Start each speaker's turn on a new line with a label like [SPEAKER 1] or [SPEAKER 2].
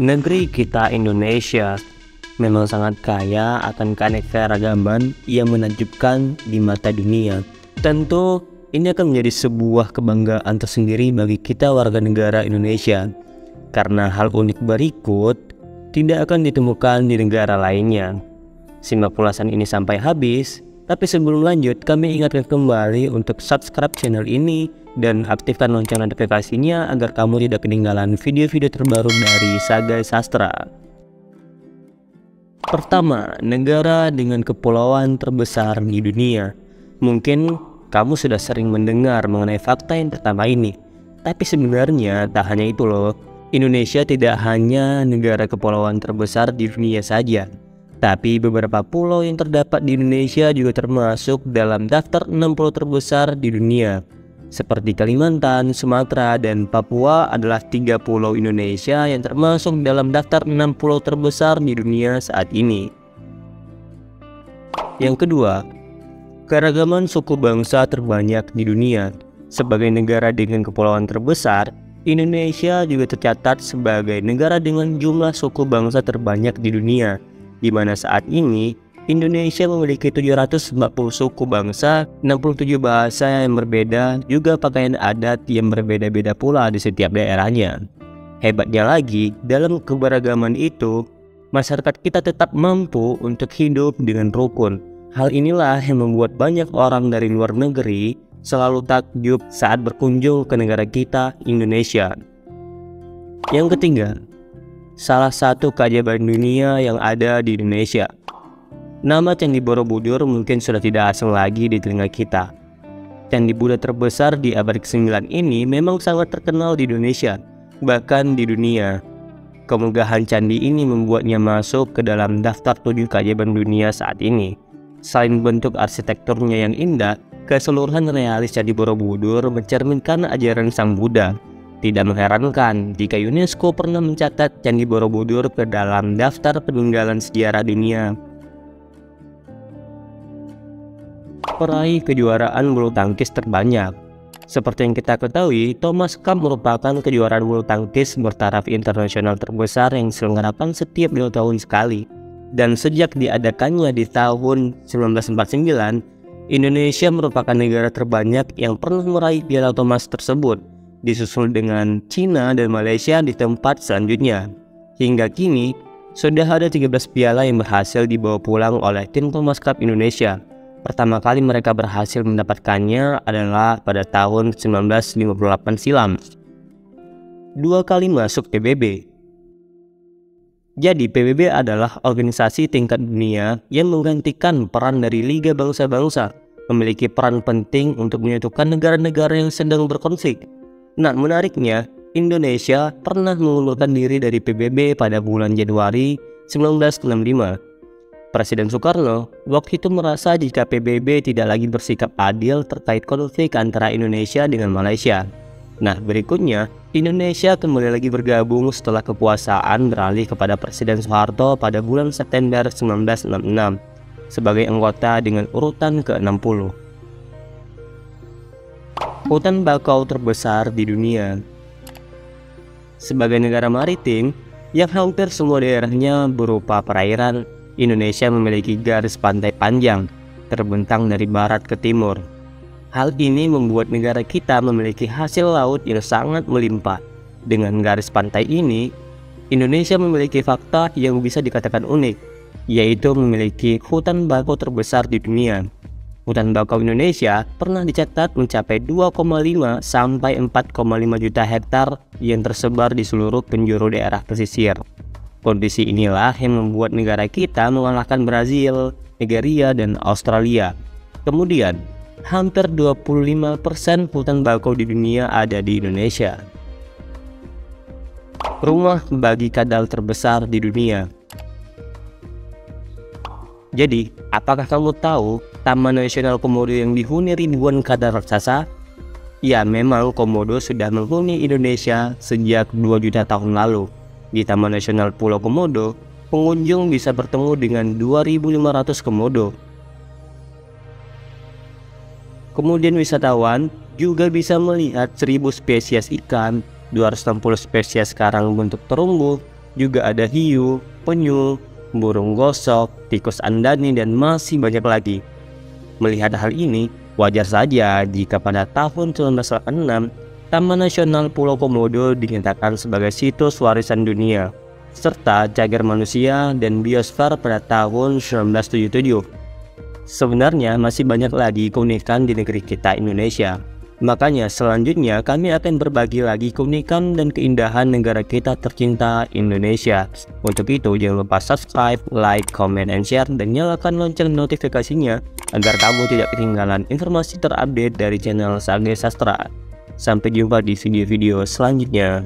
[SPEAKER 1] Negeri kita Indonesia memang sangat kaya akan keanekaragaman yang menakjubkan di mata dunia. Tentu ini akan menjadi sebuah kebanggaan tersendiri bagi kita warga negara Indonesia, karena hal unik berikut tidak akan ditemukan di negara lainnya. Simak ulasan ini sampai habis, tapi sebelum lanjut kami ingatkan kembali untuk subscribe channel ini dan aktifkan lonceng notifikasinya agar kamu tidak ketinggalan video-video terbaru dari Sagai Sastra. Pertama, negara dengan kepulauan terbesar di dunia. Mungkin kamu sudah sering mendengar mengenai fakta yang pertama ini, tapi sebenarnya tak hanya itu loh. Indonesia tidak hanya negara kepulauan terbesar di dunia saja, tapi beberapa pulau yang terdapat di Indonesia juga termasuk dalam daftar 60 terbesar di dunia. Seperti Kalimantan, Sumatera, dan Papua adalah 3 pulau Indonesia yang termasuk dalam daftar 60 terbesar di dunia saat ini. Yang kedua, keragaman suku bangsa terbanyak di dunia. Sebagai negara dengan kepulauan terbesar, Indonesia juga tercatat sebagai negara dengan jumlah suku bangsa terbanyak di dunia, di mana saat ini Indonesia memiliki 740 suku bangsa, 67 bahasa yang berbeda, juga pakaian adat yang berbeda-beda pula di setiap daerahnya. Hebatnya lagi, dalam keberagaman itu, masyarakat kita tetap mampu untuk hidup dengan rukun. Hal inilah yang membuat banyak orang dari luar negeri selalu takjub saat berkunjung ke negara kita, Indonesia. Yang ketiga, salah satu keajaiban dunia yang ada di Indonesia. Nama Candi Borobudur mungkin sudah tidak asing lagi di telinga kita. Candi Buddha terbesar di abad ke-9 ini memang sangat terkenal di Indonesia, bahkan di dunia. Kemegahan candi ini membuatnya masuk ke dalam daftar 7 keajaiban dunia saat ini. Selain bentuk arsitekturnya yang indah, keseluruhan realis Candi Borobudur mencerminkan ajaran Sang Buddha. Tidak mengherankan jika UNESCO pernah mencatat Candi Borobudur ke dalam daftar peninggalan sejarah dunia. Peraih kejuaraan bulu tangkis terbanyak. Seperti yang kita ketahui, Thomas Cup merupakan kejuaraan bulu tangkis bertaraf internasional terbesar yang diselenggarakan setiap 2 tahun sekali. Dan sejak diadakannya di tahun 1949, Indonesia merupakan negara terbanyak yang pernah meraih piala Thomas tersebut, disusul dengan Cina dan Malaysia di tempat selanjutnya. Hingga kini, sudah ada 13 piala yang berhasil dibawa pulang oleh tim Thomas Cup Indonesia. Pertama kali mereka berhasil mendapatkannya adalah pada tahun 1958 silam. 2 kali masuk PBB. Jadi PBB adalah organisasi tingkat dunia yang menggantikan peran dari Liga Bangsa-Bangsa, memiliki peran penting untuk menyatukan negara-negara yang sedang berkonflik. Nah, menariknya, Indonesia pernah mengundurkan diri dari PBB pada bulan Januari 1965. Presiden Soekarno waktu itu merasa jika PBB tidak lagi bersikap adil terkait konflik antara Indonesia dengan Malaysia. Nah, berikutnya Indonesia kembali lagi bergabung setelah kekuasaan beralih kepada Presiden Soeharto pada bulan September 1966 sebagai anggota dengan urutan ke-60. Hutan bakau terbesar di dunia. Sebagai negara maritim yang hampir semua daerahnya berupa perairan, Indonesia memiliki garis pantai panjang, terbentang dari barat ke timur. Hal ini membuat negara kita memiliki hasil laut yang sangat melimpah. Dengan garis pantai ini, Indonesia memiliki fakta yang bisa dikatakan unik, yaitu memiliki hutan bakau terbesar di dunia. Hutan bakau Indonesia pernah dicatat mencapai 2,5 sampai 4,5 juta hektar yang tersebar di seluruh penjuru daerah pesisir. Kondisi inilah yang membuat negara kita mengalahkan Brazil, Nigeria, dan Australia. Kemudian, hampir 25% hutan bakau di dunia ada di Indonesia. Rumah bagi kadal terbesar di dunia. Jadi, apakah kamu tahu Taman Nasional Komodo yang dihuni ribuan kadal raksasa? Ya, memang Komodo sudah menghuni Indonesia sejak 2 juta tahun lalu. Di Taman Nasional Pulau Komodo, pengunjung bisa bertemu dengan 2.500 komodo. Kemudian wisatawan juga bisa melihat 1.000 spesies ikan, 260 spesies karang bentuk terumbu, juga ada hiu, penyu, burung gosok, tikus andani, dan masih banyak lagi. Melihat hal ini, wajar saja jika pada tahun 1986, Taman Nasional Pulau Komodo dinyatakan sebagai situs warisan dunia, serta cagar manusia dan biosfer pada tahun 1977. Sebenarnya masih banyak lagi keunikan di negeri kita Indonesia. Makanya selanjutnya kami akan berbagi lagi keunikan dan keindahan negara kita tercinta Indonesia. Untuk itu jangan lupa subscribe, like, comment, and share, dan nyalakan lonceng notifikasinya agar kamu tidak ketinggalan informasi terupdate dari channel Sage Sastra. Sampai jumpa di video-video selanjutnya.